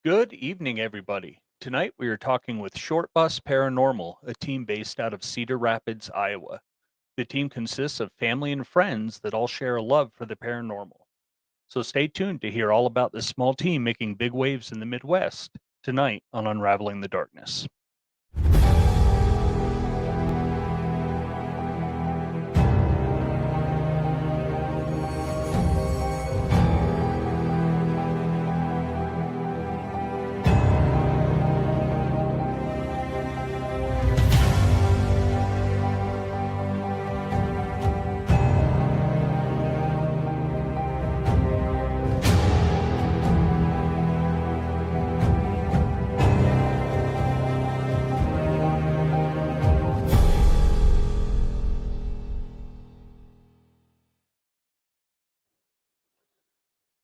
Good evening, everybody. Tonight we are talking with Short Bus Paranormal, a team based out of Cedar Rapids, Iowa. The team consists of family and friends that all share a love for the paranormal. So stay tuned to hear all about this small team making big waves in the Midwest tonight on Unraveling the Darkness.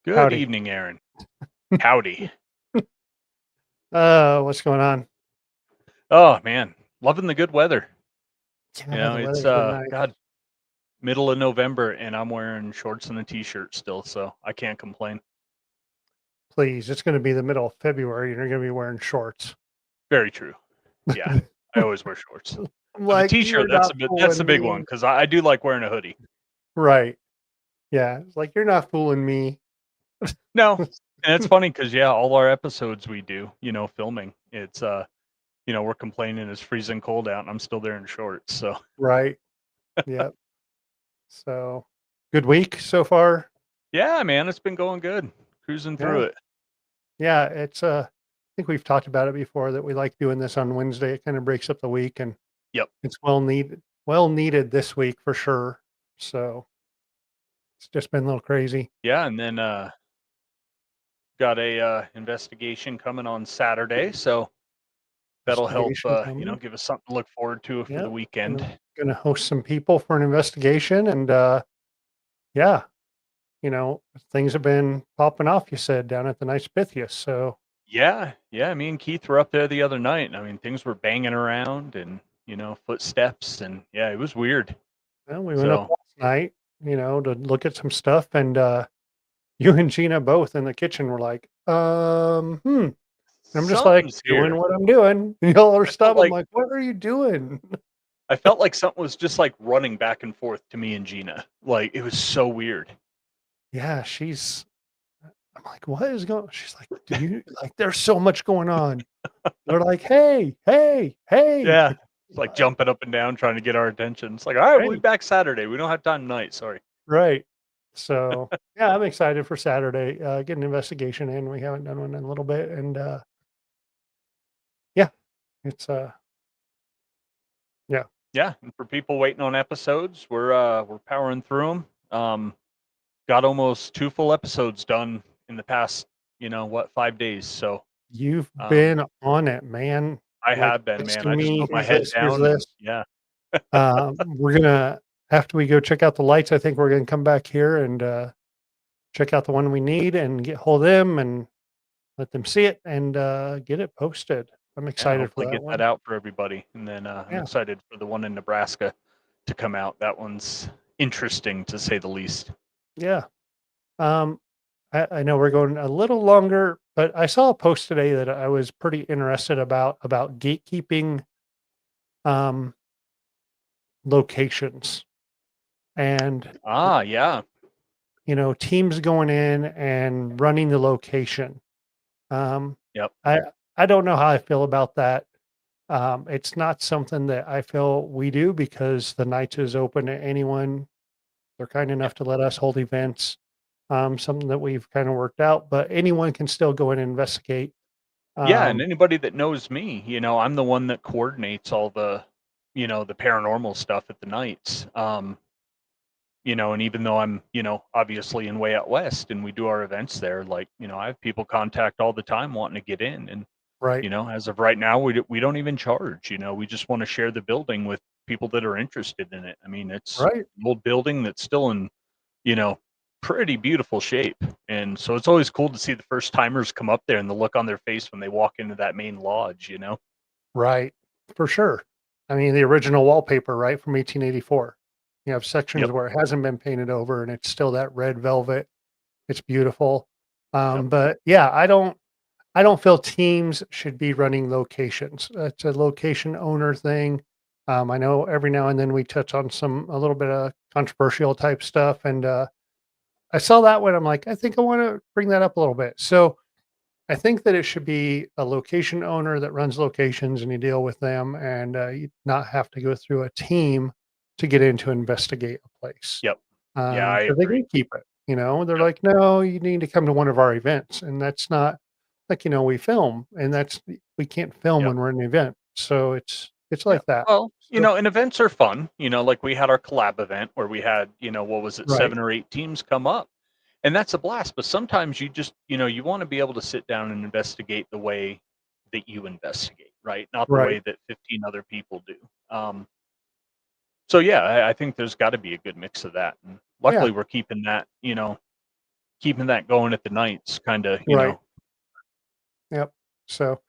Good Howdy. evening, Aaron. Howdy. What's going on? Oh, man. Loving the good weather. Yeah, the It's weather's been nice. God, middle of November and I'm wearing shorts and a t-shirt still, so I can't complain. Please, it's going to be the middle of February and you're going to be wearing shorts. Very true. Yeah, I always wear shorts. I'm But the like, t-shirt, you're not that's the fooling big one me. because I do like wearing a hoodie. Right. Yeah. It's like, you're not fooling me. No, and it's funny because all our episodes we do, filming, it's we're complaining it's freezing cold out and I'm still there in shorts. So Right. Yep. So, good week so far. yeah, man, it's been going good. Cruising through Yeah. it. Yeah. I think we've talked about it before that we like doing this on Wednesday. It kind of breaks up the week and Yep. it's well needed this week for sure. So, it's just been a little crazy. Yeah, and then got a investigation coming on Saturday, so that'll help Investigation coming. give us something to look forward to for the Yep. weekend. Gonna host some people for an investigation and yeah, things have been popping off, you said, down at the Nice Pythias. So Yeah, yeah. Me and Keith were up there the other night. And I mean, things were banging around and footsteps, and yeah, it was weird. well, we went up So last night, to look at some stuff and you and Gina both in the kitchen were like, And I'm just like something's doing here. what I'm doing. And y'all are I felt stop. I'm like like, what are you doing? I felt like something was just like running back and forth to me and Gina. Like it was so weird. Yeah, I'm like, what is going she's like, do you like there's so much going on. They're like, hey, hey, hey. Yeah. Like, It's like what? jumping up and down trying to get our attention. It's like, all right, we'll be Hey. back Saturday. We don't have time tonight. Sorry. Right. So, yeah, I'm excited for Saturday, get an investigation in. We haven't done one in a little bit, and, yeah, it's, yeah. Yeah. And for people waiting on episodes, we're powering through them. Got almost 2 full episodes done in the past, 5 days. So You've um been on it, man, I like, have been, man. texting I just me, put my "Here's head this, here's down and this." yeah. We're gonna after we go check out the lights, I think we're gonna come back here and, check out the one we need and get hold of them and let them see it and, get it posted. I'm Yeah, excited for hopefully that get that one. out for everybody. And then I'm Yeah, excited for the one in Nebraska to come out. That one's interesting to say the least. yeah. Um I know we're going a little longer, but I saw a post today that I was pretty interested about gatekeeping um, locations and Ah, yeah. teams going in and running the location. Um, Yep. I I don't know how I feel about that. It's not something that I feel we do because the Knights is open to anyone. They're kind Yeah. enough to let us hold events. Something that we've kind of worked out, but anyone can still go in and investigate. Yeah, and Um, anybody that knows me, I'm the one that coordinates all the paranormal stuff at the nights. And even though I'm, obviously in way out west and we do our events there, like, I have people contact all the time wanting to get in. And, right, as of right now, we don't even charge, we just want to share the building with people that are interested in it. I mean, it's right. an old building that's still in, you know, pretty beautiful shape. And so it's always cool to see the first timers come up there and the look on their face when they walk into that main lodge. Right, for sure. I mean, the original wallpaper, right, from 1884. You have sections Yep. where it hasn't been painted over and it's still that red velvet. It's beautiful. Yep. But yeah, I don't. I don't feel teams should be running locations. It's a location owner thing. I know every now and then we touch on a little bit of controversial type stuff, and I saw that one. I'm like, I think I want to bring that up a little bit. So I think that it should be a location owner that runs locations, and you deal with them, and you not have to go through a team to get in to investigate a place. Yep. Yeah, I Because they agree. can keep it. They're Yep. like, no, you need to come to one of our events, and that's not like we film, and we can't film Yep. when we're in an event, so it's Yep. like that. Well, So and events are fun. Like we had our collab event where we had, what was it, right, 7 or 8 teams come up. And that's a blast. But sometimes you just, you want to be able to sit down and investigate the way that you investigate, right? Not the right, way that 15 other people do. So yeah, I think there's got to be a good mix of that. And yeah, luckily we're keeping that going at the nights, kind of, right, yep. So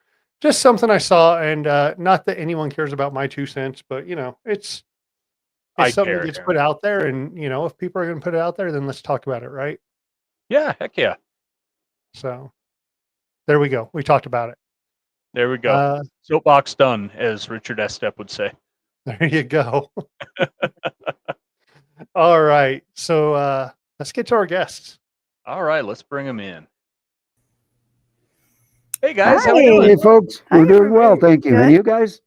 just something I saw, and not that anyone cares about my 2 cents, but it's I something that care, gets Aaron. put out there, and if people are going to put it out there, then let's talk about it, right? Yeah, heck yeah. So there we go. We talked about it. There we go. Uh, Soapbox done, as Richard Estep would say. there you go. All right. So let's get to our guests. All right, let's bring him in. Hey guys, how we Hi. doing? Hey, folks. Hi, We're doing well, everybody. thank you. And Good. you guys?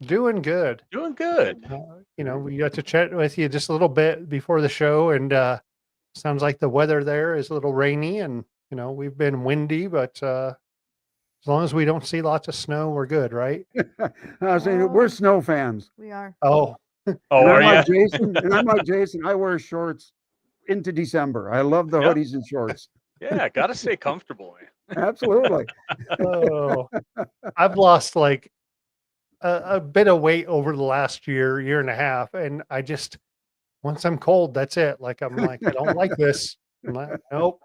Doing good. Doing good. We got to chat with you just a little bit before the show, and sounds like the weather there is a little rainy, and we've been windy, but as long as we don't see lots of snow, we're good, right? I was saying, Oh. we're snow fans. We are. Oh, Oh, And are I'm you? like Jason. And I'm like Jason. I wear shorts into December. I love the Yep. hoodies and shorts. Yeah, got to stay comfortable, man. Absolutely. oh, I've lost like a bit of weight over the last year and a half, and I just once I'm cold, that's it. Like I'm like I don't like this. I'm like, nope.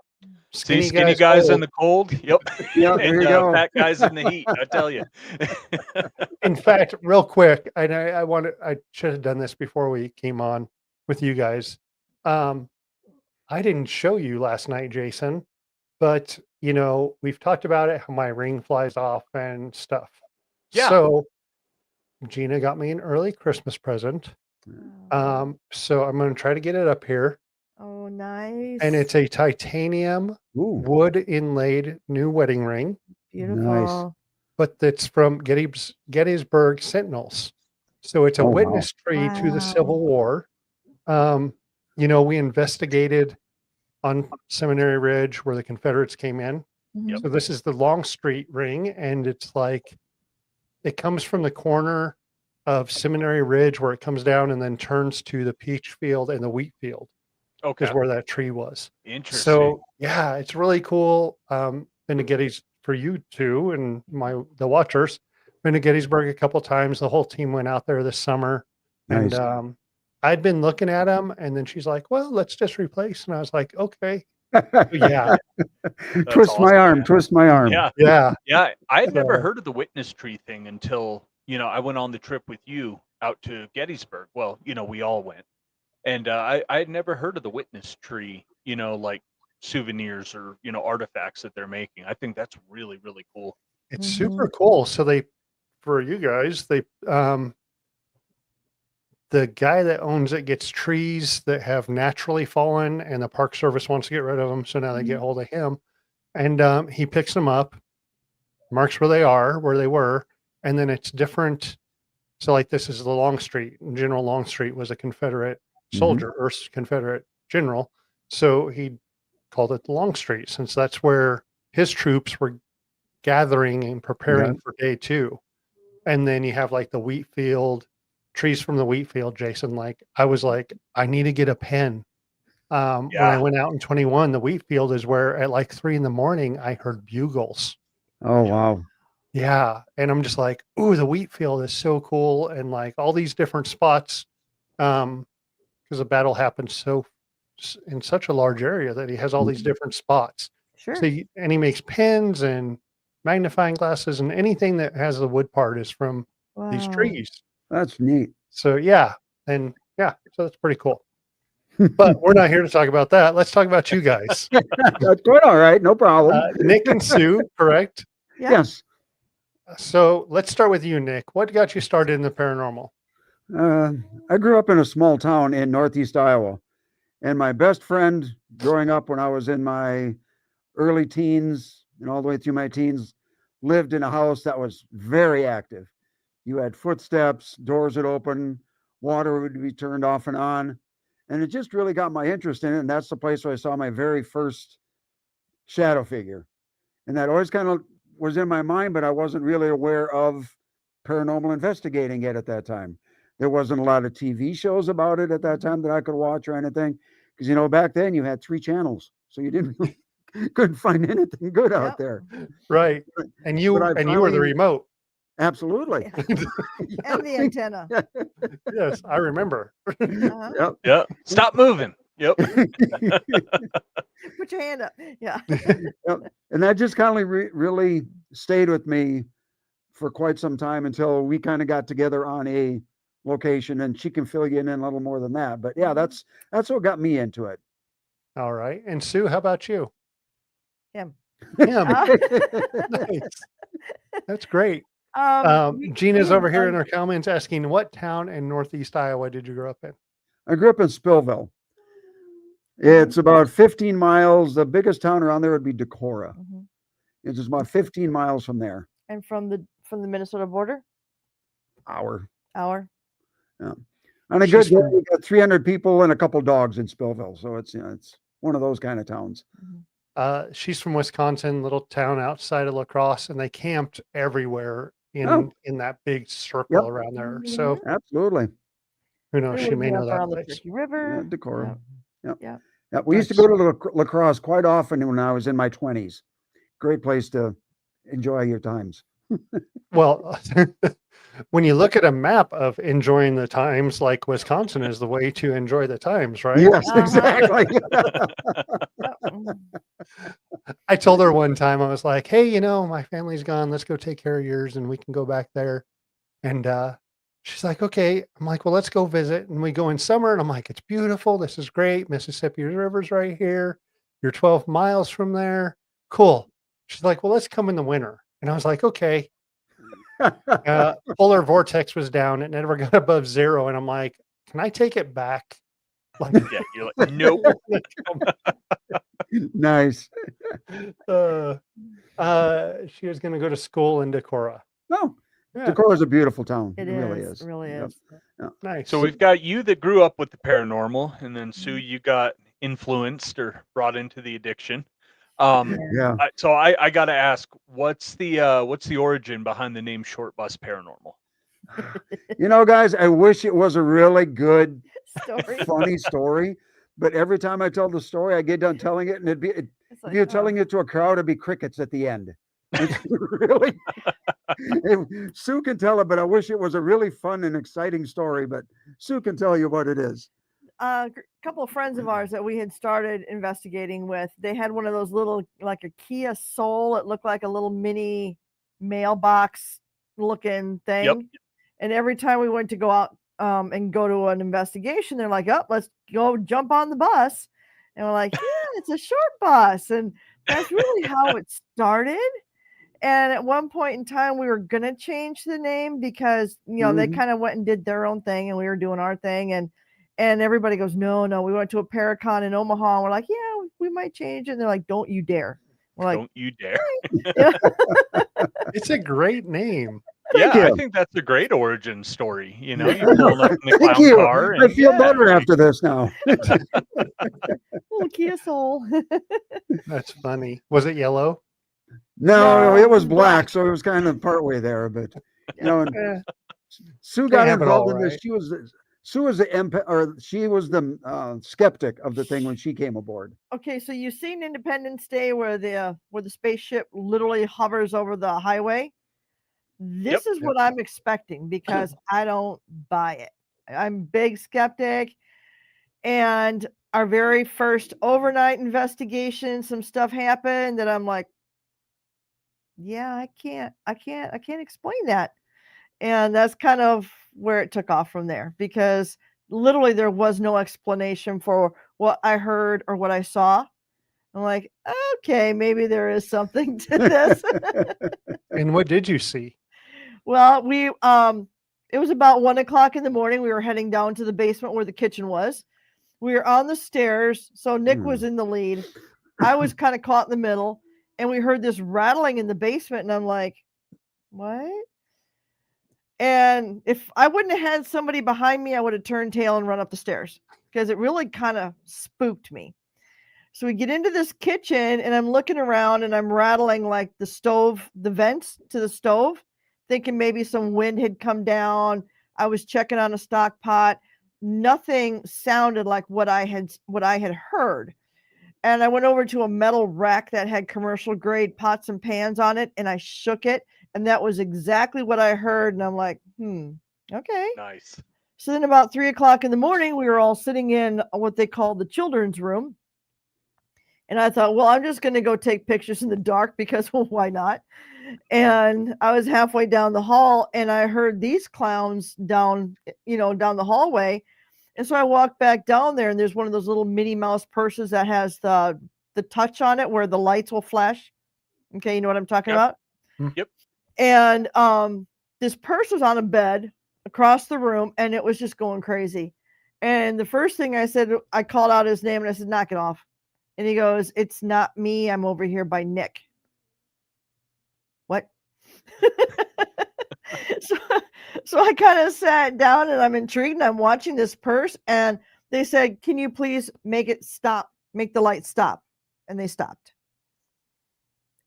See, skinny guys in the cold. Yep. Yeah, there And you go. fat guys in the heat. I tell you. In fact, real quick, and I should have done this before we came on with you guys. I didn't show you last night, Jason, but we've talked about it, how my ring flies off and stuff. Yeah. So Gina got me an early Christmas present. Oh, So I'm going to try to get it up here. oh, nice. And it's a titanium Ooh, wood inlaid new wedding ring, beautiful. but it's from Gettysburg Sentinels. So it's a Oh, wow. witness tree to the Civil War. We investigated on Seminary Ridge where the Confederates came in. Mhm. So this is the Longstreet ring, and it's like it comes from the corner of Seminary Ridge where it comes down and then turns to the peach field and the wheat field Okay. is where that tree was. Interesting. So yeah, it's really cool. Been to Gettys for you too, and the watchers. Been to Gettysburg a couple times. The whole team went out there this summer, Nice. and I'd been looking at them, and then she's like, "Well, let's just replace." And I was like, "Okay, yeah, Twist my awesome, arm. man. Twist my arm. Yeah. yeah, Yeah. I had never So- heard of the witness tree thing until, I went on the trip with you out to Gettysburg. Well, we all went. And I had never heard of the witness tree, like souvenirs or, artifacts that they're making. I think that's really, really cool. it's super cool." So for you guys, the guy that owns it gets trees that have naturally fallen, and the Park Service wants to get rid of them. So now they get hold of him, and he picks them up, marks where they were, and then it's different. So like this is the Longstreet. General Longstreet was a Confederate soldier or Confederate general. So he called it the Longstreet since that's where his troops were gathering and preparing for day 2. And then you have like the wheat field, trees from the wheat field, Jason. Like I was like, I need to get a pen. When I Yeah. went out in 21, the wheat field is where at like 3 a.m. I heard bugles. Oh, wow. Yeah. And I'm just like, ooh, the wheat field is so cool. And like all these different spots, because the battle happened in such a large area that he has all these different spots. Sure. So and he makes pens and magnifying glasses, and anything that has the wood part is from these Wow. trees. That's neat. So so that's pretty cool. But we're not here to talk about that. Let's talk about you guys. That's quite all right. No problem. Nick and Sue, correct? Yeah. Yes. So let's start with you, Nick. What got you started in the paranormal? I grew up in a small town in Northeast Iowa, and my best friend growing up when I was in my early teens and all the way through my teens lived in a house that was very active. You had footsteps, doors would open, water would be turned off and on. And it just really got my interest in it. And that's the place where I saw my very first shadow figure. And that always kind of was in my mind, but I wasn't really aware of paranormal investigating yet at that time. There wasn't a lot of TV shows about it at that time that I could watch or anything. Because, you know, back then you had 3 channels. So you didn't really, couldn't find anything good out Yep. there. Right. And you But I were the finally- remote. Absolutely. And the antenna. Yes, I remember. Uh-huh. Yep. Yeah. Stop moving. Yep. Put your hand up. Yeah. And that just kind of really stayed with me for quite some time until we kind of got together on a location, and she can fill you in a little more than that. But yeah, that's what got me into it. All right. And Sue, how about you? Him. Him. Uh, Nice. That's great. we Gina's had over here in done- our comments asking, what town in Northeast Iowa did you grow up in? I grew up in Spillville. It's about 15 miles. The biggest town around there would be Decorah. Mhm. It's just about 15 miles from there. And from the Minnesota border, Hour. hour. On a She's good day, from- we got 300 people and a couple dogs in Spillville. So it's, you know, it's one of those kind of towns. She's from Wisconsin, little town outside of La Crosse, and they camped everywhere in Oh. that big circle Yep. around there. So Absolutely. who knows? We She lived may know up that around the place. Turkey River. Yeah, Decorah. Yep. Yep. Yep. Yeah, we used to Nice. go to La Crosse quite often when I was in my 20s. Great place to enjoy your times. Well, when you look at a map of enjoying the times, like Wisconsin is the way to enjoy the times, right? Yes, Uh-huh. exactly. Yep. Mhm. I told her one time, I was like, hey, you know, my family's gone. Let's go take care of yours and we can go back there. And she's like, okay. I'm like, well, let's go visit. And we go in summer. And I'm like, it's beautiful. This is great. Mississippi River's right here. You're 12 miles from there. Cool. She's like, well, let's come in the winter. And I was like, okay. Polar vortex was down. It never got above 0. And I'm like, can I take it back? Like, Yeah. You're like, nope. Nice. she was going to go to school in Decorah. No, Yeah, Decorah is a beautiful town. It really is. is. It really Yep. is. nice. So we've got you that grew up with the paranormal, and then Sue, you got influenced or brought into the addiction. Yeah. So I got to ask, what's the origin behind the name Short Bus Paranormal? You know, guys, I wish it was a really good, Story. funny story. But every time I tell the story, I get done telling it, and It's if like, you're oh, telling it to a crowd, it'd be crickets at the end. It's really, Sue can tell it, but I wish it was a really fun and exciting story. But Sue can tell you what it is. a couple of friends of ours that we had started investigating with, they had one of those little, like a Kia Soul. It looked like a little mini mailbox looking thing. Yep. And every time we went to go out and go to an investigation, they're like, oh, let's go jump on the bus. And we're like, yeah, it's a short bus. And that's really how it started. And at one point in time, we were going to change the name because, you know, they Mhm. kind of went and did their own thing and we were doing our thing. And everybody goes, no, we went to a Paracon in Omaha. And we're like, yeah, we might change it. And they're like, don't you dare. We're like, Don't you dare. yeah. It's a great name. Yeah, I you. think that's a great origin story. You know, you're pulling up in the Thank clown you. car. I And feel yeah, better after this now. Little Kia Soul. That's funny. Was it yellow? No, No, it was it's black, black. so it was kind of partway there. But you know, and Eh, Sue got have it involved all in this. right. She was the skeptic of the thing when she came aboard. Okay, so you've seen Independence Day where the spaceship literally hovers over the highway. This is what I'm expecting because I don't buy it. I'm big skeptic. And our very first overnight investigation, some stuff happened that I'm like, yeah, I can't explain that. And that's kind of where it took off from there because literally there was no explanation for what I heard or what I saw. I'm like, okay, maybe there is something to this. And what did you see? Well, it was about 1 o'clock in the morning. We were heading down to the basement where the kitchen was. We were on the stairs, so Nick was in the lead. I was kind of caught in the middle, and we heard this rattling in the basement, and I'm like, what? And if I wouldn't have had somebody behind me, I would have turned tail and run up the stairs because it really kind of spooked me. So we get into this kitchen, and I'm looking around, and I'm rattling like the stove, the vents to the stove, thinking maybe some wind had come down. I was checking on a stock pot. Nothing sounded like what I had heard. And I went over to a metal rack that had commercial grade pots and pans on it, and I shook it, and that was exactly what I heard. And I'm like, okay. Nice. So then about 3 o'clock in the morning, we were all sitting in what they call the children's room. And I thought, well, I'm just going to go take pictures in the dark because, well, why not? And I was halfway down the hall, and I heard these clowns down the hallway. And so I walked back down there, and there's one of those little Minnie Mouse purses that has the touch on it where the lights will flash. Okay, you know what I'm talking about? Yep. And this purse was on a bed across the room, and it was just going crazy. And the first thing I said, I called out his name, and I said, knock it off. And he goes, it's not me. I'm over here by Nick. What? So I kind of sat down, and I'm intrigued, and I'm watching this purse, and they said, can you please make it stop, make the light stop? And they stopped.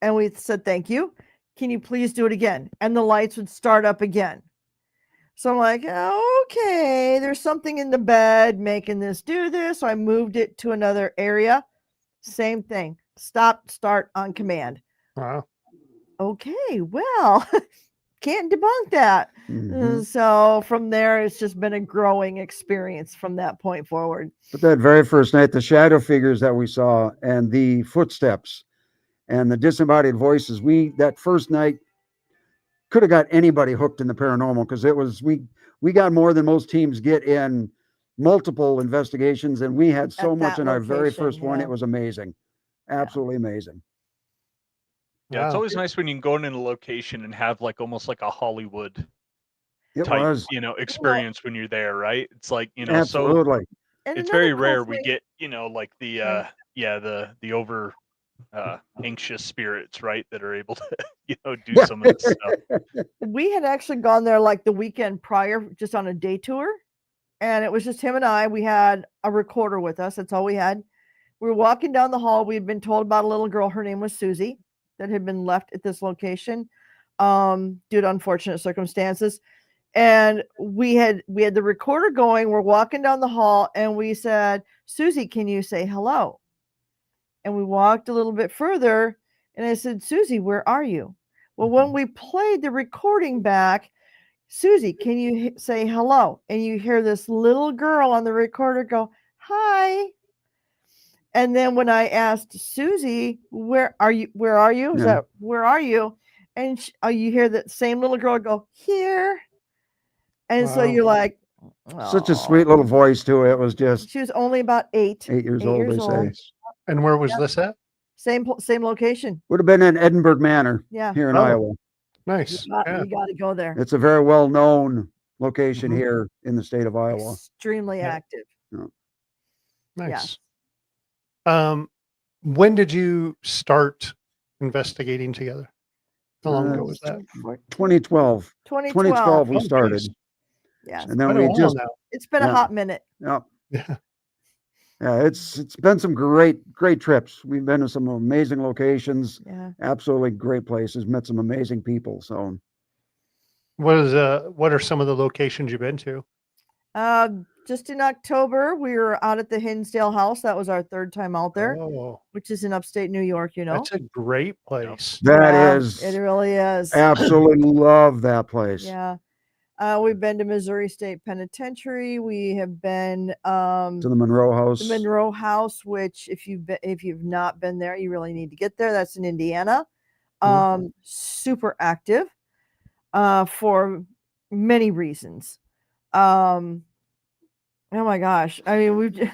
And we said, thank you. Can you please do it again? And the lights would start up again. So I'm like, okay, there's something in the bed making this do this. So I moved it to another area. Same thing. Stop, start on command. Wow. Okay, well, can't debunk that. So from there, it's just been a growing experience from that point forward. But that very first night, the shadow figures that we saw and the footsteps and the disembodied voices, that first night could have got anybody hooked in the paranormal, because it was, we got more than most teams get in multiple investigations, and we had so much in our very first one. It was amazing. Absolutely amazing. Yeah, it's Wow. always nice when you can go in a location and have like almost like a Hollywood It type, was. experience when you're there, right? It's like, Absolutely. so And it's another very cool rare we thing- get, like the Right. the over anxious spirits, right, that are able to, do some of this stuff. We had actually gone there like the weekend prior, just on a day tour, and it was just him and I. We had a recorder with us. That's all we had. We were walking down the hall. We had been told about a little girl. Her name was Susie, that had been left at this location due to unfortunate circumstances. And we had the recorder going. We're walking down the hall, and we said, Susie, can you say hello? And we walked a little bit further, and I said, Susie, where are you? Well, when we played the recording back, Susie, can you say hello? And you hear this little girl on the recorder go, hi. And then when I asked Susie, where are you? Where are you? Is that, where are you? And you hear that same little girl go, here. And so you're like, such a sweet little voice too. It was just, she was only about 8 years old, they say. And where was this at? Same location. Would have been in Edinburgh Manor here in Oh. Iowa. Nice. You got to go there. It's a very well-known location here in the state of Iowa. Extremely active. Nice. When did you start investigating together? How long ago was that? 2012. 2012 we Oh, started. nice. Yes. And then Quite a we while just now. It's been a hot minute. yeah. Yeah. Yeah, it's been some great trips. We've been to some amazing locations. Yeah. Absolutely great places. Met some amazing people. So What are some of the locations you've been to? Just in October, we were out at the Hinsdale House. That was our third time out there, Oh, which is in upstate New York, that's a great place. that is, it really is. absolutely love that place. Yeah. We've been to Missouri State Penitentiary. We have been To the Monroe House. the Monroe House, which if you've not been there, you really need to get there. That's in Indiana. Super active for many reasons. Oh my gosh. I mean, we've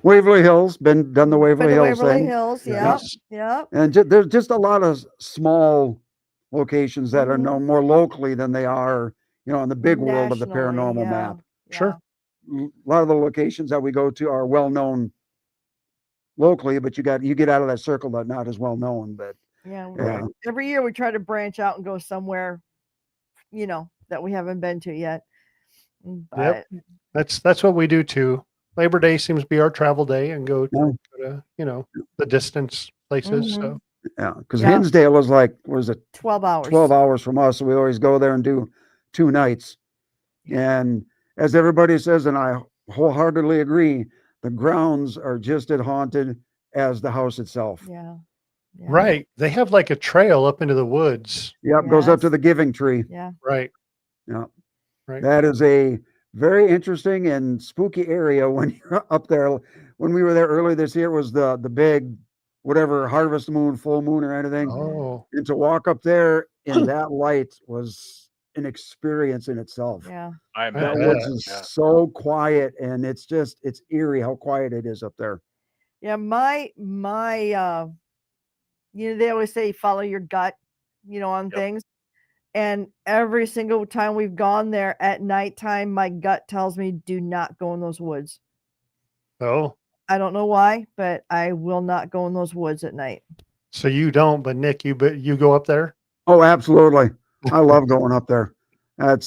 Waverly Hills, done the Waverly Hills Waverly thing. Hills. Yeah. Yeah. And there's just a lot of small locations that are Mhm. known more locally than they are, in the big world of the Nationally, paranormal yeah, map. Sure. yeah. A lot of the locations that we go to are well known locally, but you get out of that circle that not as well known. But Yeah, Right. every year we try to branch out and go somewhere, that we haven't been to yet. Yep. But That's what we do too. Labor Day seems to be our travel day and go yeah, to, the distance places. Mhm. So yeah, because Yeah. Hinsdale was it 12 hours. 12 hours from us, so we always go there and do 2 nights. And as everybody says, and I wholeheartedly agree, the grounds are just as haunted as the house itself. Yeah. Yeah. right. They have like a trail up into the woods. Yep, goes up to Yes. the Giving Tree. Yeah. Right. Yeah. Right. That is a very interesting and spooky area when you're up there. When we were there earlier this year, it was the big, whatever, harvest moon, full moon, or anything. Oh, And to walk up there in that light was an experience in itself. Yeah. I That imagine. woods bet. is Yeah. so quiet, and it's eerie how quiet it is up there. Yeah. My they always say follow your gut, on Yep. things. And every single time we've gone there at nighttime, my gut tells me do not go in those woods. Oh, I don't know why, but I will not go in those woods at night. so you don't, but Nick, you go up there? Oh, absolutely. I love going up there. I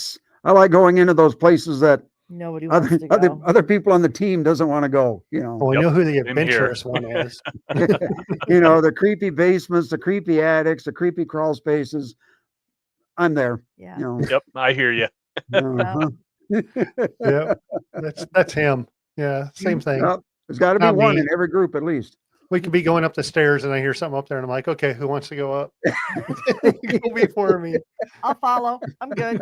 like going into those places that Nobody wants to other go. other people on the team doesn't want to go. Well, we Yep, know who the same here. adventurous one is. The creepy basements, the creepy attics, the creepy crawl spaces. I'm there. Yeah. Yep, I hear you. Uh-huh. Yep. That's him. Yeah, same thing. Yep. There's got to be Not one me. in every group at least. We could be going up the stairs and I hear something up there and I'm like, okay, who wants to go up? Go before me. I'll follow. I'm good.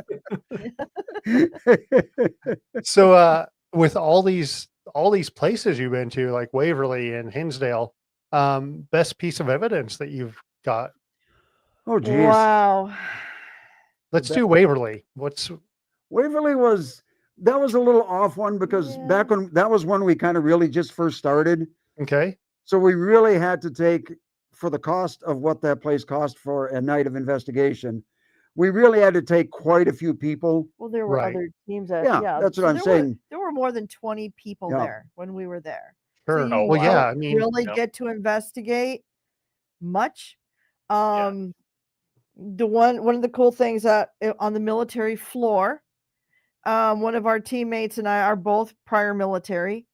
So with all these places you've been to, like Waverly and Hinsdale, best piece of evidence that you've got. Oh, geez. Wow. Let's do Waverly. Waverly was a little off one because back when that was when we kind of really just first started. Okay. So we really had to take, for the cost of what that place cost for a night of investigation, we really had to take quite a few people. Well, there were Right. other teams Yeah, that's what I'm saying. There were more than 20 people Yeah. there when we were there. Sure. So Oh, you Well, yeah, wow. I mean, really Yep. get to investigate much. Yeah. One of the cool things that on the military floor, one of our teammates and I are both prior military.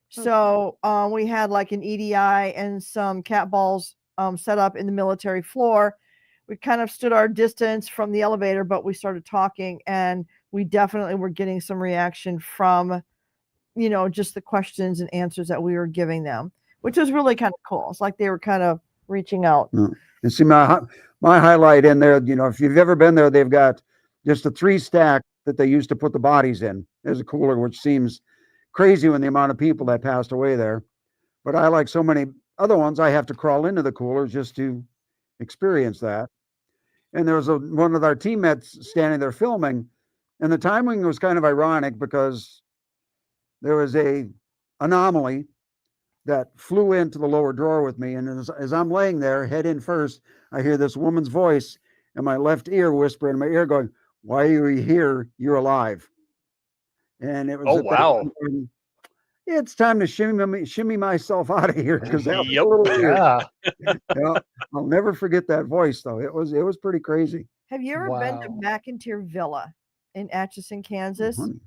So we had like an EDI and some cat balls set up in the military floor. We kind of stood our distance from the elevator, but we started talking and we definitely were getting some reaction from, just the questions and answers that we were giving them, which was really kind of cool. It's like they were kind of reaching out. And see my highlight in there, if you've ever been there, they've got just a 3 stack that they used to put the bodies in. There's a cooler, which seems crazy when the amount of people that passed away there. But I, like so many other ones, I have to crawl into the cooler just to experience that. And there was one of our teammates standing there filming, and the timing was kind of ironic because there was a anomaly that flew into the lower drawer with me. And as I'm laying there, head in first, I hear this woman's voice in my left ear whisper in my ear going, "Why are you here? You're alive." And it was Oh, at that wow. point when, it's time to shimmy myself out of here because that was Yep. a little weird. yeah. Yeah, I'll never forget that voice though. It was pretty crazy. Have you ever been to Wow. McIntyre Villa in Atchison, Kansas? Honey.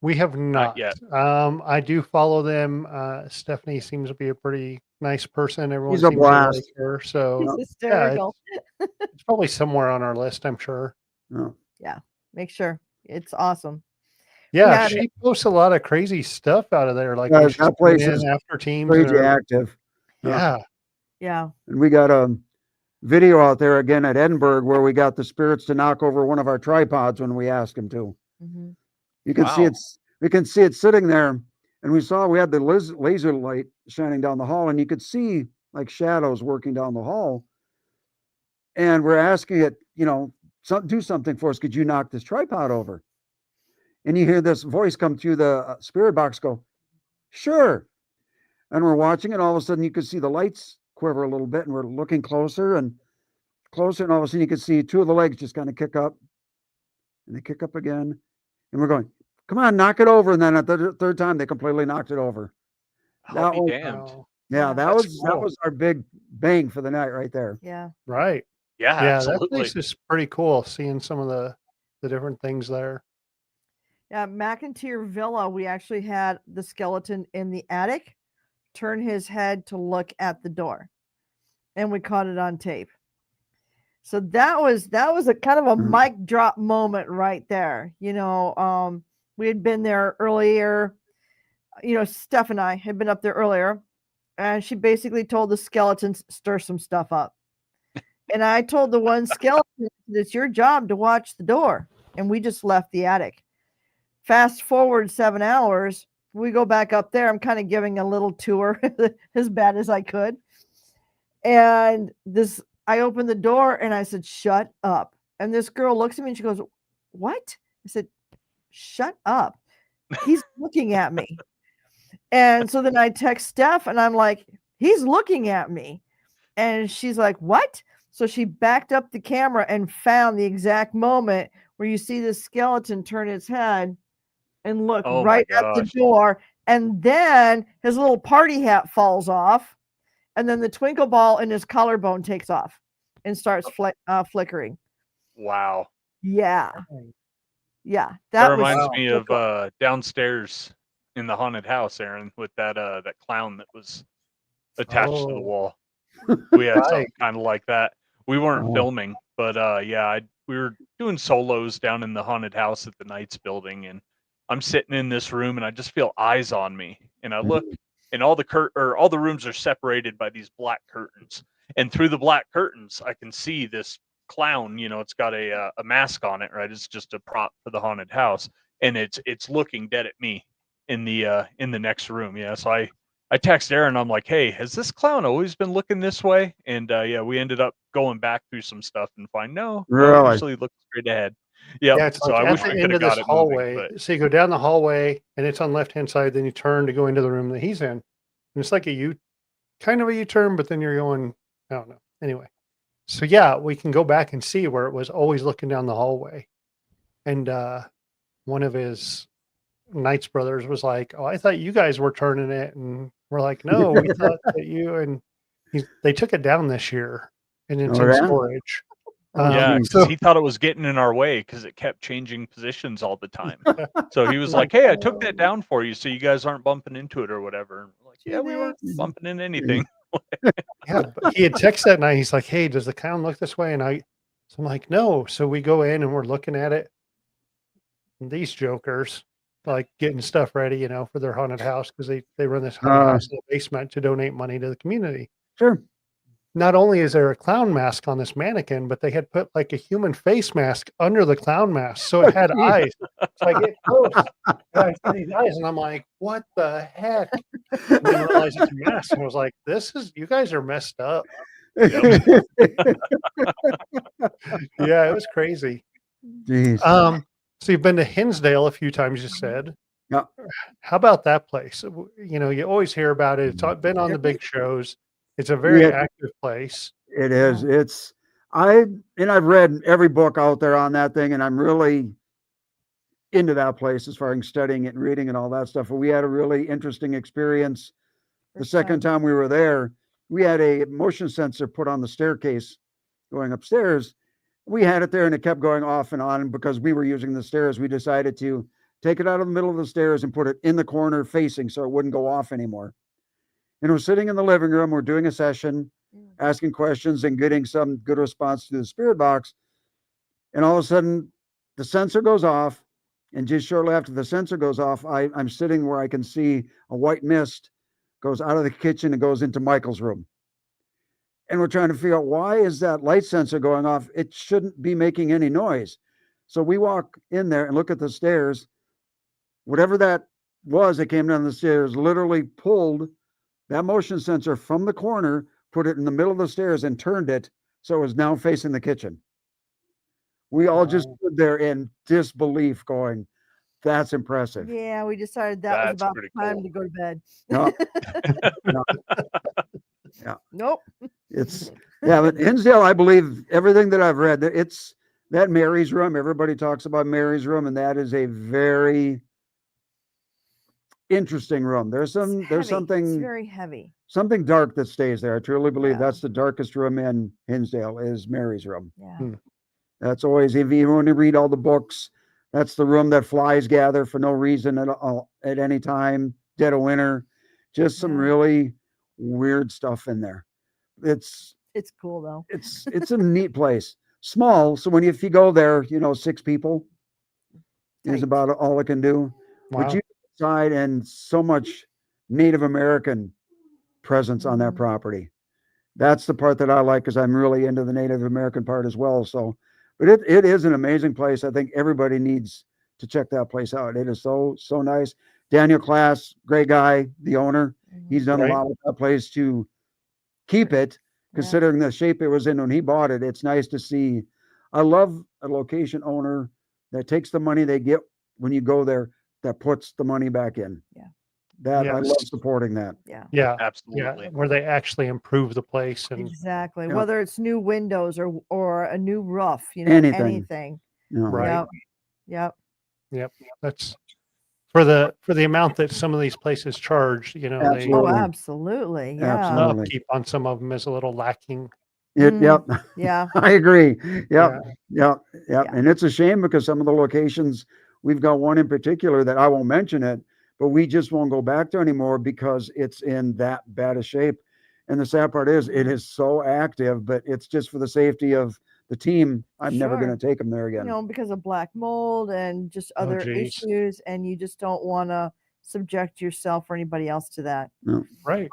We have not. yet. I do follow them. Stephanie seems to be a pretty nice person. Everyone He's a seems to like blast. her. So It's hysterical. it's probably somewhere on our list, I'm sure. Yeah. Make sure. It's awesome. Yeah, Yeah, she posts a lot of crazy stuff out of there. Like Yeah, when she's that coming place in is after teams. Crazy active. Yeah. Yeah. And we got a video out there again at Edinburgh where we got the spirits to knock over one of our tripods when we asked them to. Mm-hmm. You can see Wow. we can see it sitting there, and we had the laser light shining down the hall, and you could see like shadows working down the hall. And we're asking it, do something for us. Could you knock this tripod over? And you hear this voice come through the spirit box go, "Sure." And we're watching, and all of a sudden you could see the lights quiver a little bit, and we're looking closer, and closer, and all of a sudden you could see two of the legs just kind of kick up, and they kick up again, and we're going, "Come on, knock it over!" And then at the third time, they completely knocked it over. I'll That be was, damned. Oh, yeah, Yeah. that That's was cool. our big bang for the night right there. Yeah. right. Yeah, Yeah, that absolutely. place is pretty cool. Seeing some of the different things there. Yeah. McIntyre Villa, we actually had the skeleton in the attic turn his head to look at the door, and we caught it on tape. So that was a kind of a Mhm. mic drop moment right there. We had been there earlier. Steph and I had been up there earlier, and she basically told the skeletons stir some stuff up. And I told the one skeleton, it's your job to watch the door. And we just left the attic. Fast forward 7 hours, we go back up there. I'm kind of giving a little tour as bad as I could. And I opened the door and I said, "Shut up." And this girl looks at me and she goes, "What?" I said, "Shut up. He's looking at me." And so then I text Steph and I'm like, "He's looking at me." And she's like, "What?" So she backed up the camera and found the exact moment where you see the skeleton turn its head and look Oh my right at the gosh. door. And then his little party hat falls off. And then the twinkle ball in his collarbone takes off and starts flickering. Wow. Yeah. Yeah. That That was reminds Wow. me so of cool. downstairs in the haunted house, Aaron, with that clown that was attached to the Oh, wall. We had right. something kind of like that. We weren't Oh. filming, but yeah, we were doing solos down in the haunted house at the Knights building, and I'm sitting in this room, and I just feel eyes on me, and I look, and all the rooms are separated by these black curtains, and through the black curtains, I can see this clown. It's got a mask on it, right? It's just a prop for the haunted house, and it's looking dead at me in the next room. Yeah, so I text Aaron. I'm like, "Hey, has this clown always been looking this way?" And yeah, we ended up going back through some stuff and find no, it Really? usually looks straight ahead. Yep. Yeah, it's So like I at wish the we could end have of this got it moving, hallway. but So you go down the hallway and it's on the left-hand side, then you turn to go into the room that he's in. And it's like kind of a U-turn, but then you're going, I don't know. Anyway. So yeah, we can go back and see where it was always looking down the hallway. And one of his Knights brothers was like, "Oh, I thought you guys were turning it." And we're like, "No, we thought that you," and they took it down this year and it's Oh, in yeah? storage. Oh, yeah, geez. because So he thought it was getting in our way because it kept changing positions all the time. So he was like, "Hey, I took that down for you, so you guys aren't bumping into it or whatever." And we're like, "Yeah, we weren't Thanks. bumping into anything." yeah, but he had texted that night. He's like, "Hey, does the clown look this way?" So I'm like, "No." So we go in and we're looking at it. And these jokers like getting stuff ready, for their haunted house because they run this haunted house in the basement to donate money to the community. Sure. Not only is there a clown mask on this mannequin, but they had put like a human face mask under the clown mask, so it had Geez. eyes. So I get close, and I see these eyes, and I'm like, "What the heck?" And then realize it's a mask, and I was like, you guys are messed up." Yeah, it was crazy. Jeez. So you've been to Hinsdale a few times, you said. Yeah. How about that place? You always hear about it. It's been on the Very- big shows. It's a very Yeah. active place. It is. I've read every book out there on that thing, and I'm really into that place as far as studying it and reading and all that stuff. But we had a really interesting experience the First second time we were there. We had a motion sensor put on the staircase going upstairs. We had it there and it kept going off and on. And because we were using the stairs, we decided to take it out of the middle of the stairs and put it in the corner facing so it wouldn't go off anymore. And we're sitting in the living room, we're doing a session, asking questions and getting some good response to the spirit box. And all of a sudden, the sensor goes off. And just shortly after the sensor goes off, I'm sitting where I can see a white mist goes out of the kitchen and goes into Michael's room. And we're trying to figure out, why is that light sensor going off? It shouldn't be making any noise. So we walk in there and look at the stairs. Whatever that was that came down the stairs literally pulled that motion sensor from the corner, put it in the middle of the stairs, and turned it so it was now facing the kitchen. We all just stood there in disbelief going, "That's impressive." Yeah, we decided that was That's about pretty time cool. to go to bed. No, no. Nope. It's but Hinsdale, I believe everything that I've read, it's that Mary's room. Everybody talks about Mary's room, and that is a very interesting room. There's It's something very heavy. something dark that stays there. I truly believe Yeah. that's the darkest room in Hinsdale is Mary's room. Yeah. That's always, if you want to read all the books, that's the room that flies gather for no reason at any time, dead of winter. Just some really weird stuff in there. It's cool though. It's a neat place. Small, so if you go there, 6 people is about all it can do. Wow. But you inside and so much Native American presence on that property. That's the part that I like because I'm really into the Native American part as well. So, but it is an amazing place. I think everybody needs to check that place out. It is so nice. Daniel Class, great guy, the owner. He's done a lot with that place to keep it, considering the shape it was in when he bought it. It's nice to see. I love a location owner that takes the money they get when you go there, that puts the money back in. I love supporting that. Yeah, Absolutely. where they actually improve the place and Exactly. Yeah. Whether it's new windows or a new roof, Anything. Right. Yep. that's for the amount that some of these places charge. Oh, Absolutely. absolutely. Yeah. the Absolutely. upkeep on some of them is a little lacking. Yep. Yeah. I agree. Yep. Yeah. And it's a shame because some of the locations, we've got one in particular that I won't mention it, but we just won't go back to anymore because it's in that bad a shape. And the sad part is it is so active, but it's just for the safety of the team. I'm never going to take them there again. Because of black mold and just other geez. issues, and you just don't want to subject yourself or anybody else to that. No. Right.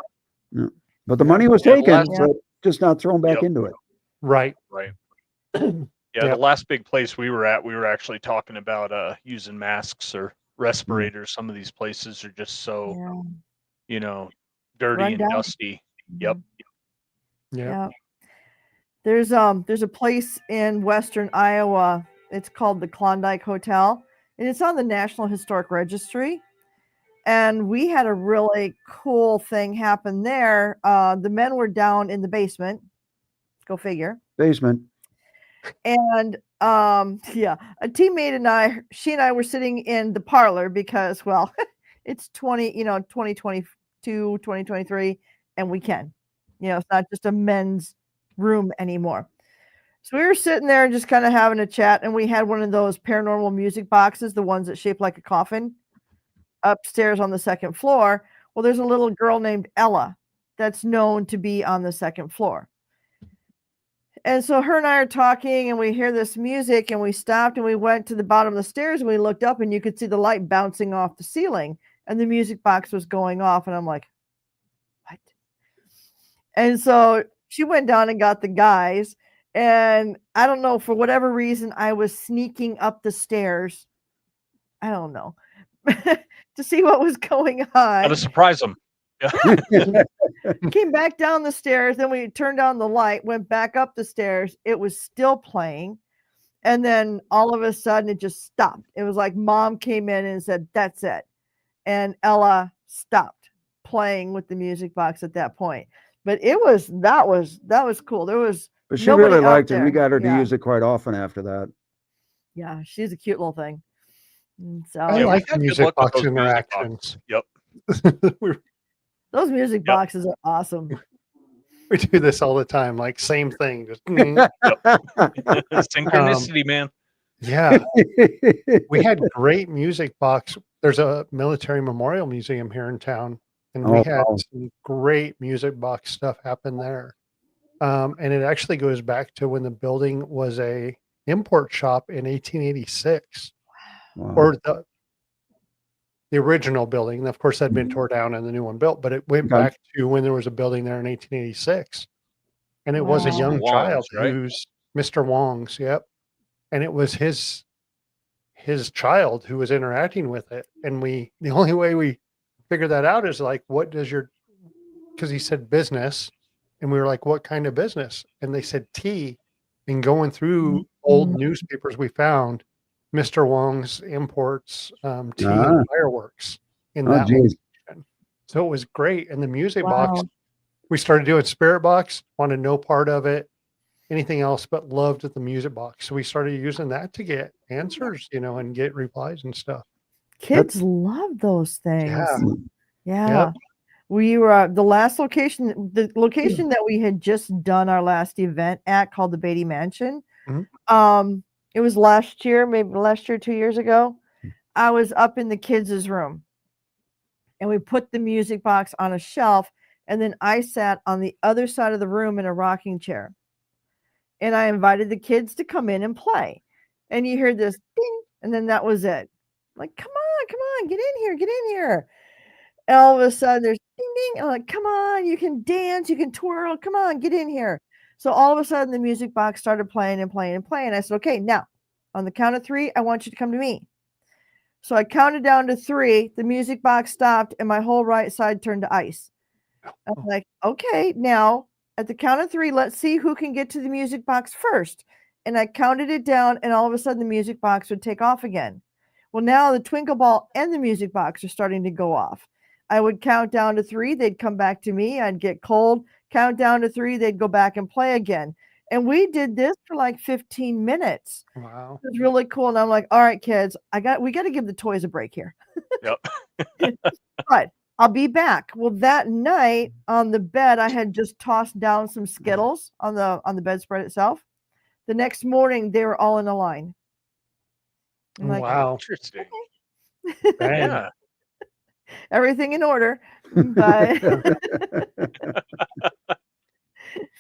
No. But the money was Yeah, taken, Yeah. but just not thrown back into it. Right. Right. Yeah. The last big place we were at, we were actually talking about using masks or respirators. Some of these places are just so, dirty Run and down. dusty. Yep. Yeah. There's a place in western Iowa. It's called the Klondike Hotel, and it's on the National Historic Registry. And we had a really cool thing happen there. The men were down in the basement. Go figure. Basement. And a teammate and she and I were sitting in the parlor because, well, it's 2022, 2023, and we can. It's not just a men's room anymore. So we were sitting there and just kind of having a chat, and we had one of those paranormal music boxes, the ones that shape like a coffin, upstairs on the second floor. Well, there's a little girl named Ella that's known to be on the second floor. And so her and I are talking, and we hear this music, and we stopped and we went to the bottom of the stairs, and we looked up, and you could see the light bouncing off the ceiling, and the music box was going off. And I'm like, what? And so she went down and got the guys, and I don't know, for whatever reason, I was sneaking up the stairs. I don't know. To see what was going on. Got to surprise them. Came back down the stairs, then we turned on the light, went back up the stairs. It was still playing, and then all of a sudden it just stopped. It was like Mom came in and said, "That's it," and Ella stopped playing with the music box at that point. But that was cool. There was, but she nobody really out liked it. We there. got her to Yeah. use it quite often after that. Yeah, she's a cute little thing. And so I Yeah, like we've had good music luck with box those music interactions. Yep. those music Yep. boxes are awesome. We do this all the time, like same thing. Just, Synchronicity, man. yeah. We had great music box. There's a military memorial museum here in town, and we had some great music box stuff happen there. And it actually goes back to when the building was a import shop in 1886, or the original building. And of course, that had been torn down and the new one built, but it went back to when there was a building there in 1886. And it was a young child who's Mr. Wong's. Yep. And it was his child who was interacting with it. And the only way we figured that out is like, what does because he said business. And we were like, what kind of business? And they said tea. And going through old newspapers, we found Mr. Wong's imports tea and fireworks in that location. So it was great. And the music box we started doing Spirit Box, wanted no part of it, anything else, but loved the music box. So we started using that to get answers, and get replies and stuff. Kids love those things. Yeah. Yeah. Yep. We were the location that we had just done our last event at, called the Beatty Mansion. It was last year, maybe 2 years ago. I was up in the kids' room, and we put the music box on a shelf, and then I sat on the other side of the room in a rocking chair, and I invited the kids to come in and play. And you hear this ding, and then that was it. Like, come on, get in here. And all of a sudden there's ding ding. I'm like, come on, you can dance, you can twirl, come on, get in here. So all of a sudden the music box started playing and playing and playing. I said, okay, now on the count of 3, I want you to come to me. So I counted down to 3, the music box stopped, and my whole right side turned to ice. I'm like, okay, now at the count of 3, let's see who can get to the music box first. And I counted it down, and all of a sudden the music box would take off again. Well, now the twinkle ball and the music box are starting to go off. I would count down to 3, they'd come back to me, I'd get cold, count down to 3, they'd go back and play again. And we did this for like 15 minutes. Wow. It was really cool. And I'm like, all right, kids, we got to give the toys a break here. Yep. But I'll be back. Well, that night on the bed, I had just tossed down some Skittles on the bedspread itself. The next morning, they were all in a line. I'm like, Wow. Interesting. Man. Yeah. everything in order. But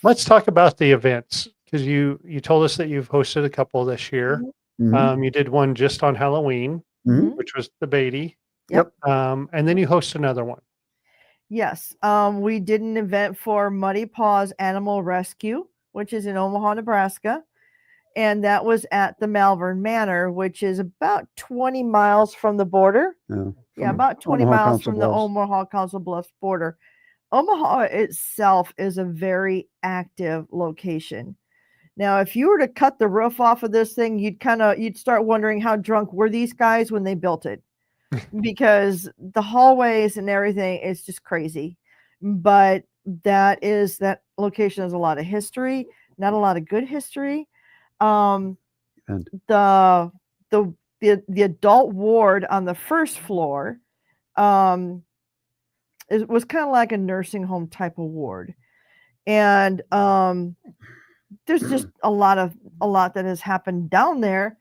Let's talk about the events, because you told us that you've hosted a couple this year. Mhm. You did one just on Halloween, Mhm. which was the Beatty. Yep. And then you host another one. yes, we did an event for Muddy Paws Animal Rescue, which is in Omaha, Nebraska. And that was at the Malvern Manor, which is about 20 miles from the border. Yeah, about 20 Omaha miles Council from the Bluffs. Omaha Council Bluffs border. Omaha itself is a very active location. Now, if you were to cut the roof off of this thing, you'd start wondering how drunk were these guys when they built it, because the hallways and everything is just crazy. But that location has a lot of history, not a lot of good history. And The adult ward on the first floor, it was kind of like a nursing home type of ward. And there's just a lot that has happened down there.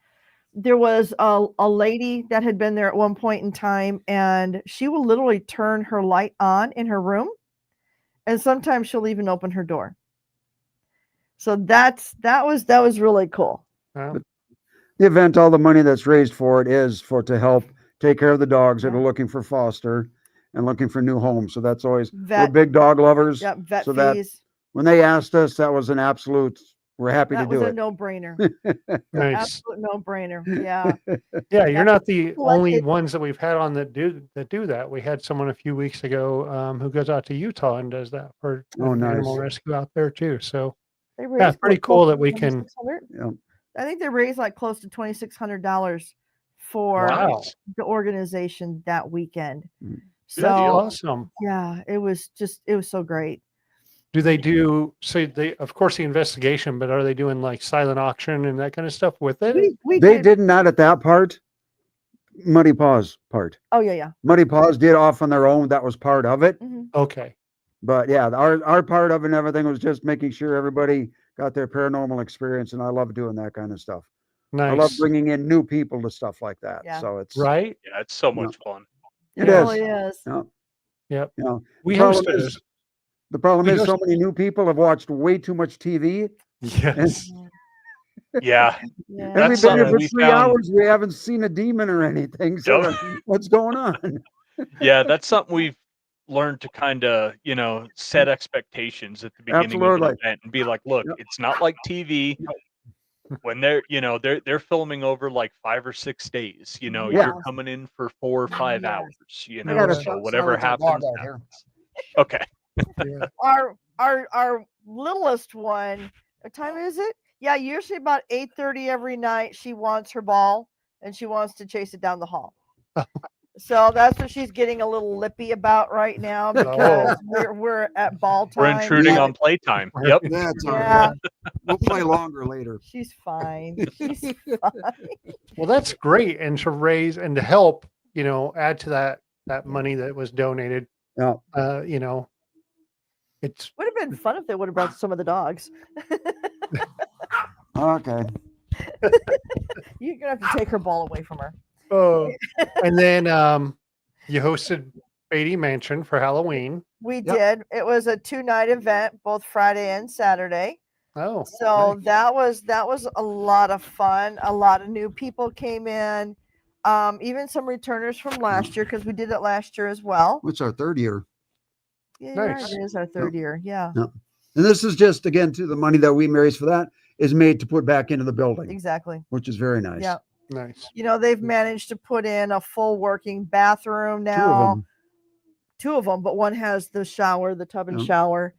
There was a lady that had been there at one point in time, and she will literally turn her light on in her room, and sometimes she'll even open her door. So that was really cool. Wow. the event, all the money that's raised for it is to help take care of the dogs that are looking for foster and looking for new homes. So that's always, we're big dog lovers. Yep, vet so that fees. when they asked us, that was an absolute, we're happy to That was do a it. no-brainer. Nice. Absolute no-brainer. Yeah. Yeah, you're not the Like only it- ones that we've had on that do that. We had someone a few weeks ago who goes out to Utah and does that for Oh, animal nice. rescue out there too. So They yeah, raised it's pretty close cool to that we can. $2,600. Yeah. I think they raised like close to $2,600 for Wow, the organization that weekend. Mm. So that's awesome. yeah, it was so great. Do they do so? They of course the investigation, but are they doing like silent auction and that kind of stuff with it? We They did not at that part. Muddy Paws part. Oh yeah. Muddy Paws did off on their own. That was part of it. Mhm. Okay, But yeah, our part of it and everything was just making sure everybody got their paranormal experience. And I love doing that kind of stuff. I love nice. bringing in new people to stuff like that. Yeah. So it's Right? Yeah, it's so much fun. It It is. really is. Yeah. Yep. You know, We problem hosted. is- the problem we is so hosted- many new people have watched way too much TV. Yes. Yeah. Yeah. And That's we've been here something for we 3 found- hours. We haven't seen a demon or anything. So Nope. what's going on? Yeah, that's something we've learned to kind of, set expectations at the beginning of Absolutely. an event and be like, look, Yep. it's not like TV. When they're filming over like 5 or 6 days, Yeah. you're coming in for 4 or 5 Yes. hours, I gotta so whatever happens. out here. Okay. Yeah. Our littlest one, what time is it? Yeah, usually about 8:30 every night. She wants her ball and she wants to chase it down the hall. So that's what she's getting a little lippy about right now because we're at ball We're time. intruding Yeah. on playtime. Yep. That's all Yeah, right. We'll play longer later. she's fine. She's fine. Well, that's great, and to raise and to help, add to that money that was donated. Yeah. It's Would have been fun if they would have brought some of the dogs. Okay. You're gonna have to take her ball away from her. and then you hosted Beatty Mansion for Halloween. We Yep. did. It was a 2-night event, both Friday and Saturday. Oh, So nice. that was a lot of fun. A lot of new people came in, even some returners from last year because we did it last year as well. What's our third year? Yeah, you're right, Nice. it is our third year. Yeah, And this is just, again, to the money that we raise for that is made to put back into the building, exactly. which is very nice. Yeah, Nice. they've managed to put in a full working bathroom Two of now. them. Two of them, but one has the shower, the tub and Yep. shower.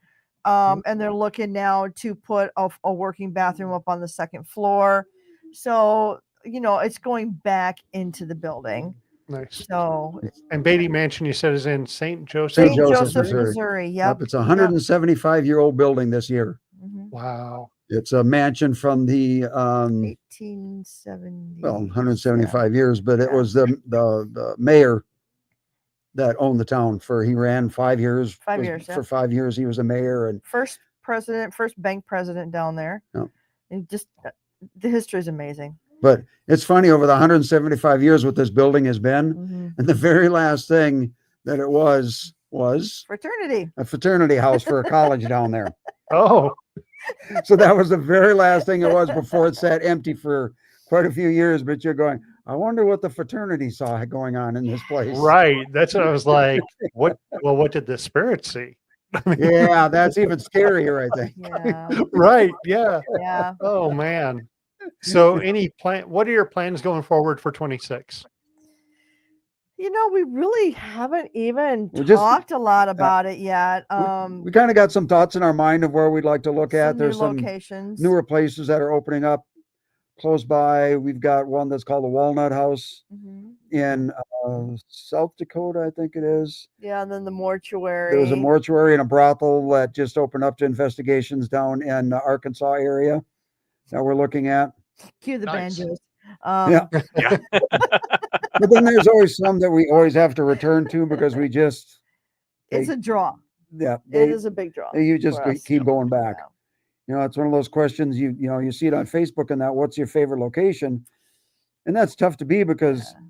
And they're looking now to put a working bathroom up on the second floor. So, it's going back into the building. Nice. So And Beatty Mansion, you said, is in St. Joseph. St. St. Joseph, Joseph, Missouri. Missouri. Yep. Yep. It's a 175-year-old building this year. Mhm. Wow. It's a mansion from the 1870. 175 years, but it Yeah. was the mayor that owned the town he ran 5 years. 5 years, yeah. For 5 years, he was a mayor, and First bank president down there. Yep. And just the history is amazing. but it's funny over the 175 years what this building has been, Mhm. and the very last thing that it was Fraternity. a fraternity house for a college down there. Oh, So that was the very last thing it was before it sat empty for quite a few years. But you're going, I wonder what the fraternity saw going on in this place. right. That's what I was like. What did the spirits see? Yeah, that's even scarier, I think. Yeah. Right. Yeah. Yeah. Oh man. So what are your plans going forward for 26? We really haven't even We're just- talked a lot about it yet. We kind of got some thoughts in our mind of where we'd like to look at. some There's new some locations. newer places that are opening up close by. We've got one that's called the Walnut House Mhm. in South Dakota, I think it is. Yeah, and then the mortuary. There was a mortuary and a brothel that just opened up to investigations down in the Arkansas area that we're looking at. Cue the Nice. banjos. Yeah. Yeah. But then there's always some that we always have to return to because we just, It's a draw. yeah, It is a big draw. you just for us. keep going back. Yeah. It's one of those questions you see it on Facebook and that, what's your favorite location? And that's tough to be because Yeah.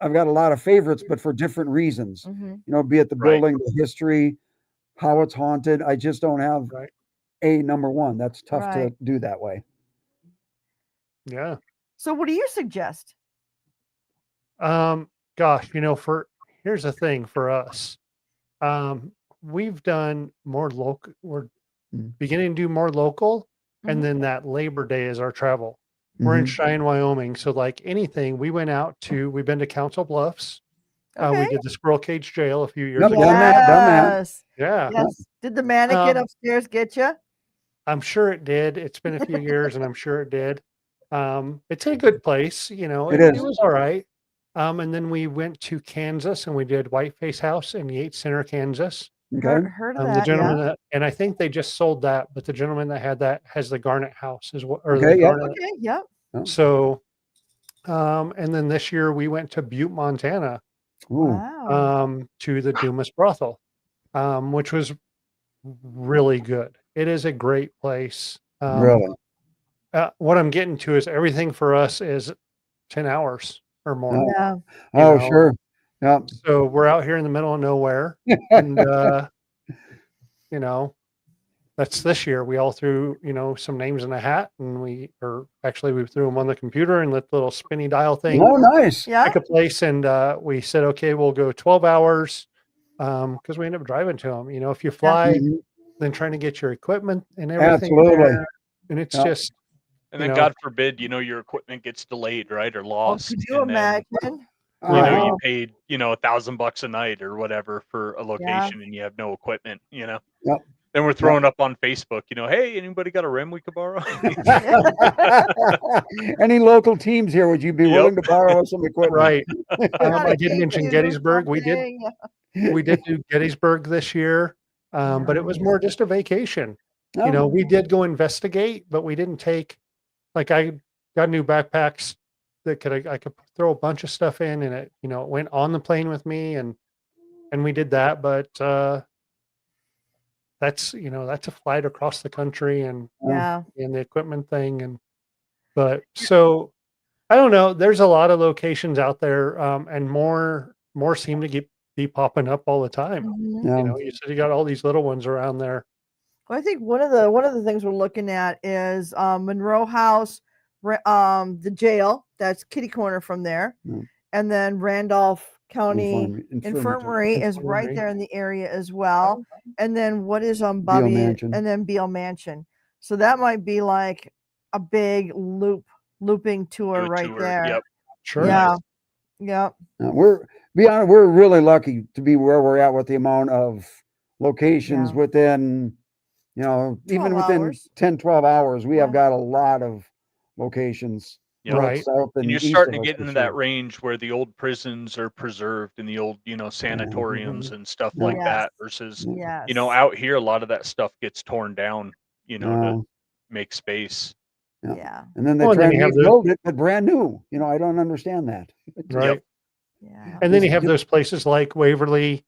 I've got a lot of favorites, but for different reasons. Mhm. Be it the Right. building, the history, how it's haunted. I just don't have Right. a number one. That's tough Right. to do that way. Yeah. So what do you suggest? Gosh, here's the thing for us. We've done more local. We're Mhm. beginning to do more local, Mhm. and then that Labor Day is our travel. We're in Mhm. Cheyenne, Wyoming. So like anything, we've been to Council Bluffs. We Okay. did the Squirrel Cage Jail a few years Yep, ago. done that. Yes. Yeah. Yes. Did the mannequin Um, upstairs get you? I'm sure it did. It's been a few years and I'm sure it did. It's a good place, It it is. was all right. And then we went to Kansas and we did Whiteface House in Yates Center, Kansas. Okay. Heard of The that? gentleman and I think they just sold that, but the gentleman that had that has the Garnet House as well. Or Okay, the yeah. Garnet. Okay. Yep. So, and then this year we went to Butte, Montana, Ooh. Wow. to the Dumas Brothel, which was really good. It is a great place. Really? What I'm getting to is everything for us is 10 hours or more. Oh. Yeah. Oh, know. sure. Yeah. So we're out here in the middle of nowhere. And, that's this year. We all threw, some names in a hat and we threw them on the computer and let the little spinny dial thing Oh, nice. Yeah. pick a place. And we said, okay, we'll go 12 hours because we end up driving to them. If you fly, Mhm. then trying to get your equipment and everything. Absolutely. there, and it's Yeah. just, And then, know. God forbid, your equipment gets delayed, right, or Oh, lost. could you and then, imagine? Uh-huh. you paid, $1,000 a night or whatever for a location, and you have no equipment. Yep. Then we're throwing up on Facebook, hey, anybody got a rim we could borrow? Any local teams here? Would you be Yep. willing to borrow some equipment? Right. Got I a did mention cue, Gettysburg. We did something. do Gettysburg this year, but it was more just a vacation. No. We did go investigate, but we didn't take, like, I got new backpacks that I could throw a bunch of stuff in, and it, it went on the plane with me, and we did that. But that's a flight across the country, and Yeah. the equipment thing, but so I don't know. There's a lot of locations out there, and more seem to be popping up all the time. Mhm. Yeah. You said you got all these little ones around there. Well, I think one of the things we're looking at is Monroe House, the jail. That's kitty corner from there, and then Randolph County Infirmary is right there in the area as well. And then what is Bobby Mansion. and then Beale Mansion. So that might be like a big looping tour right there. Yep. Sure. Yeah. Yep. We're really lucky to be where we're at with the amount of locations within, even within hours. 10, 12 hours. We have Yeah. got a lot of locations. Yep. north, Right. south, And you're east starting of to us get for into sure. that range where the old prisons are preserved and the old, sanatoriums and stuff Yeah. like Yes. that versus, Yes. out here, a lot of that stuff gets torn down, to No. make space. Yeah. And then they Well, and try then and you have rebuild it, but brand new. I don't understand that. Right. Yeah. And then you Just have do- those places like Waverly,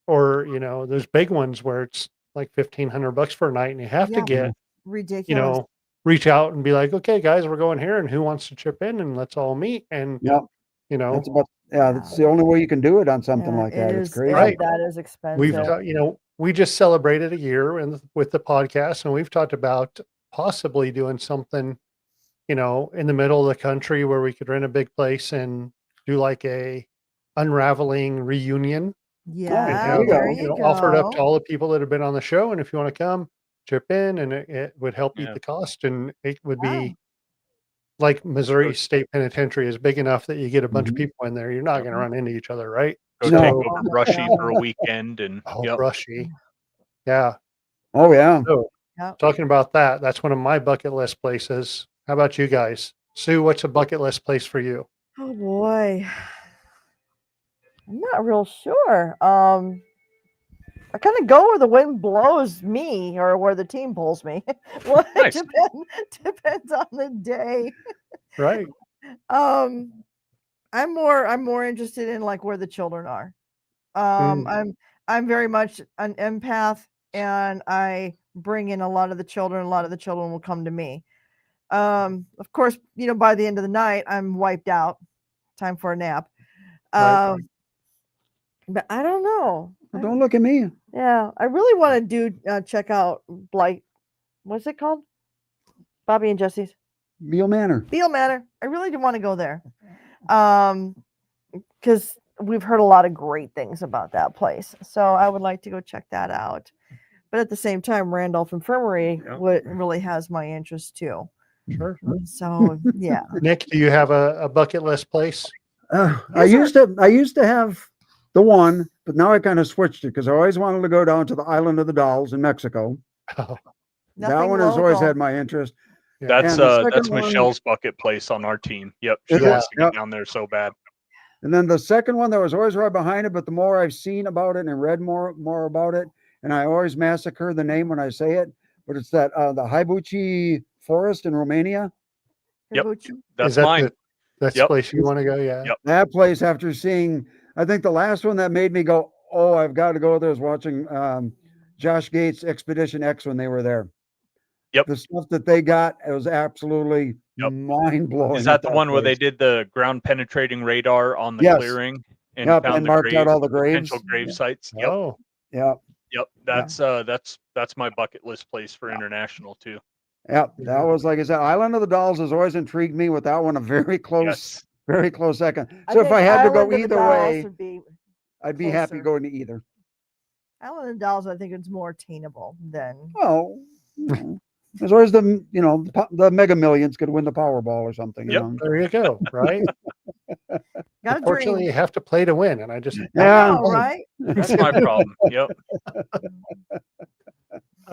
or those big ones where it's like $1,500 for a night, and you have to Yeah. get Ridiculous. reach out and be like, okay, guys, we're going here, and who wants to chip in, and let's all meet. And Yep. That's about that's the only way you can do it on something like that. It's crazy. Right. That is expensive. we've we just celebrated a year with the podcast, and we've talked about possibly doing something, in the middle of the country where we could rent a big place and do like a unraveling reunion. Yeah. there There you you go. Offer it up to all the people that have been on the show, and if you want to come, chip in, and it would help eat Yeah. the cost, and it would Wow. be like Missouri State Penitentiary is big enough that you get a bunch of people in there. You're not going to run into each other, right? Go So- take over Brushy for a weekend and Brushy. Yeah. Oh yeah. So Yep. talking about that, that's one of my bucket list places. How about you guys? Sue, what's a bucket list place for you? Oh boy. I'm not real sure. I kind of go where the wind blows me or where the team pulls me. Well, Nice. depends on the day. Right. I'm more interested in like where the children are. I'm very much an empath, and I bring in a lot of the children. A lot of the children will come to me. Of course, by the end of the night, I'm wiped out. Time for a nap. Right. But I don't know. Well, don't look at me. Yeah, I really want to do check out Blight. What's it called? Bobby and Jesse's Beale Manor. Beale Manor. I really do want to go there, because we've heard a lot of great things about that place. So I would like to go check that out. But at the same time, Randolph Infirmary really has my interest too. Sure. So yeah. Nick, do you have a bucket list place? I used to have the one, but now I kind of switched it because I always wanted to go down to the Island of the Dolls in Mexico. Oh, That Nothing one has always local. had my interest. That's And the that's second one- Michelle's bucket place on our team. Yep. She Is it? wants to get Yep. down there so bad. And then the second one that was always right behind it, but the more I've seen about it and read more about it, and I always massacre the name when I say it, but it's that the Haibuchi Forest in Romania. Yep. Hibuchi. That's is that mine. that's Yep. the place you want to go? Yeah. Yep. That place, after seeing, I think the last one that made me go, oh, I've got to go there, was watching Josh Gates' Expedition X when they were there. Yep. The stuff that they got, it was absolutely mind blowing. Is that the one where they did the ground penetrating radar on the Yes. clearing and Yep, found and the marked out all the graves? potential grave sites? Yep. Oh, Yep. Yep. That's my bucket list place for international too. Yep. That was, like I said, Island of the Dolls has always intrigued me. With that one, a very close second. So if think I had to go Island of the either Dolls way, would be I'd be happy closer. going to either. Island of the Dolls. I think it's more attainable than. Well, there's always the Mega Millions could win the Powerball or something. Yep. there you go. Right. Got a Unfortunately, dream. you have to play to win, and I just Yeah. I know, right? That's my problem. Yep.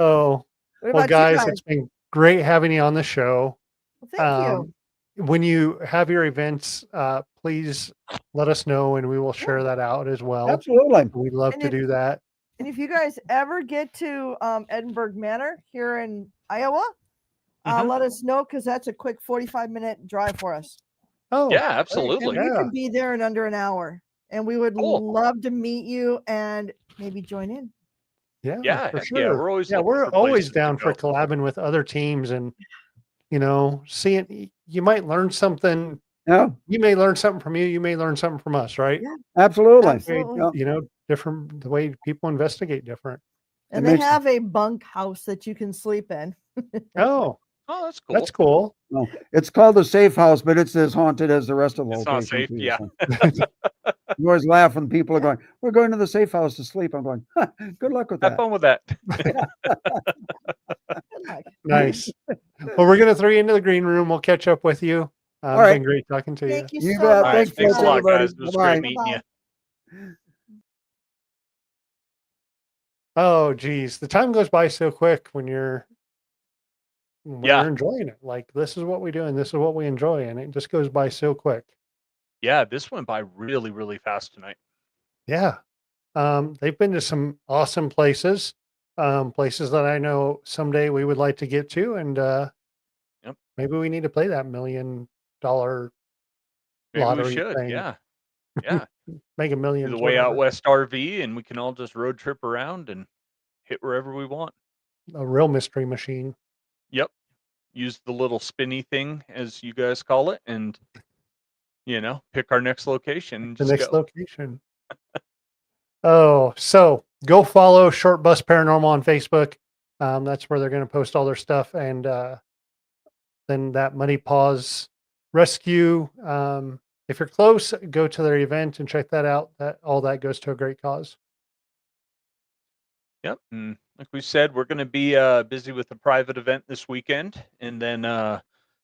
Oh, What well, about you guys, guys? it's been great having you on the show. Well, thank you. When you have your events, please let us know and we will share that out as well. Absolutely. We'd love And to do that. And if you guys ever get to Edinburgh Manor here in Iowa, let us know because that's a quick 45-minute drive for us. Oh, Yeah, And absolutely. we Yeah. could be there in under an hour. And we would Cool. love to meet you and maybe join in. yeah, Yeah, for heck sure. yeah, we're always looking we're for always places to down for go. collabing with other teams and, seeing you might learn something. Yeah, You may learn something from you. You may learn something from us, right? Yeah. absolutely. Absolutely. Yeah. Different, the way people investigate different. And It they makes- have a bunk house that you can sleep in. Oh, Oh, that's cool. that's cool. No, it's called the Safe House, but it's as haunted as the rest of the It's not location. safe, too, yeah. so. You always laugh when people are going, "We're going to the Safe House to sleep." I'm going, "Good luck with Have that." fun with that. Good luck. Nice. Well, we're gonna throw you into the green room. We'll catch up with you. All right. Been great talking to you. Thank you You so bet. All much. right, Thanks, thanks a folks, lot, everybody. guys. It was Bye-bye. great meeting you. Oh, geez, the time goes by so quick when you're Yeah. enjoying it. Like this is what we do, and this is what we enjoy, and it just goes by so quick. Yeah, this went by really, really fast tonight. Yeah. They've been to some awesome places, places that I know someday we would like to get to, and Yep. maybe we need to play that $1 million Maybe we lottery should. thing. Yeah. Yeah. Make a Do million. the Way Out West RV, and we can all just road trip around and hit wherever we want. A real mystery machine. Yep. Use the little spinny thing, as you guys call it, and pick our next location and The just next go. location. Oh, so go follow Short Bus Paranormal on Facebook. That's where they're going to post all their stuff, and then that Muddy Paws Rescue. If you're close, go to their event and check that out. That all that goes to a great cause. Yep. And like we said, we're going to be busy with a private event this weekend, and then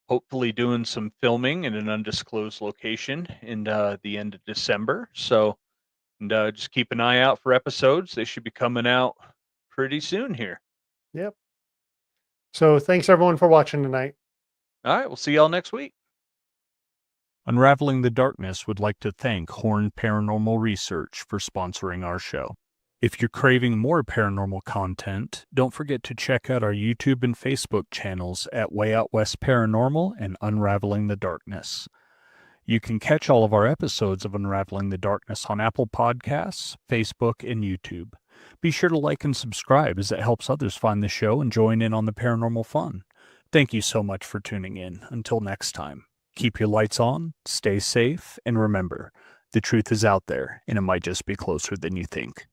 hopefully doing some filming in an undisclosed location in the end of December. So, and just keep an eye out for episodes. They should be coming out pretty soon here. Yep. So thanks everyone for watching tonight. All right. We'll see y'all next week. Unraveling the Darkness would like to thank Horn Paranormal Research for sponsoring our show. If you're craving more paranormal content, don't forget to check out our YouTube and Facebook channels at Way Out West Paranormal and Unraveling the Darkness. You can catch all of our episodes of Unraveling the Darkness on Apple Podcasts, Facebook, and YouTube. Be sure to like and subscribe as it helps others find the show and join in on the paranormal fun. Thank you so much for tuning in. Until next time, keep your lights on, stay safe, and remember, the truth is out there, and it might just be closer than you think.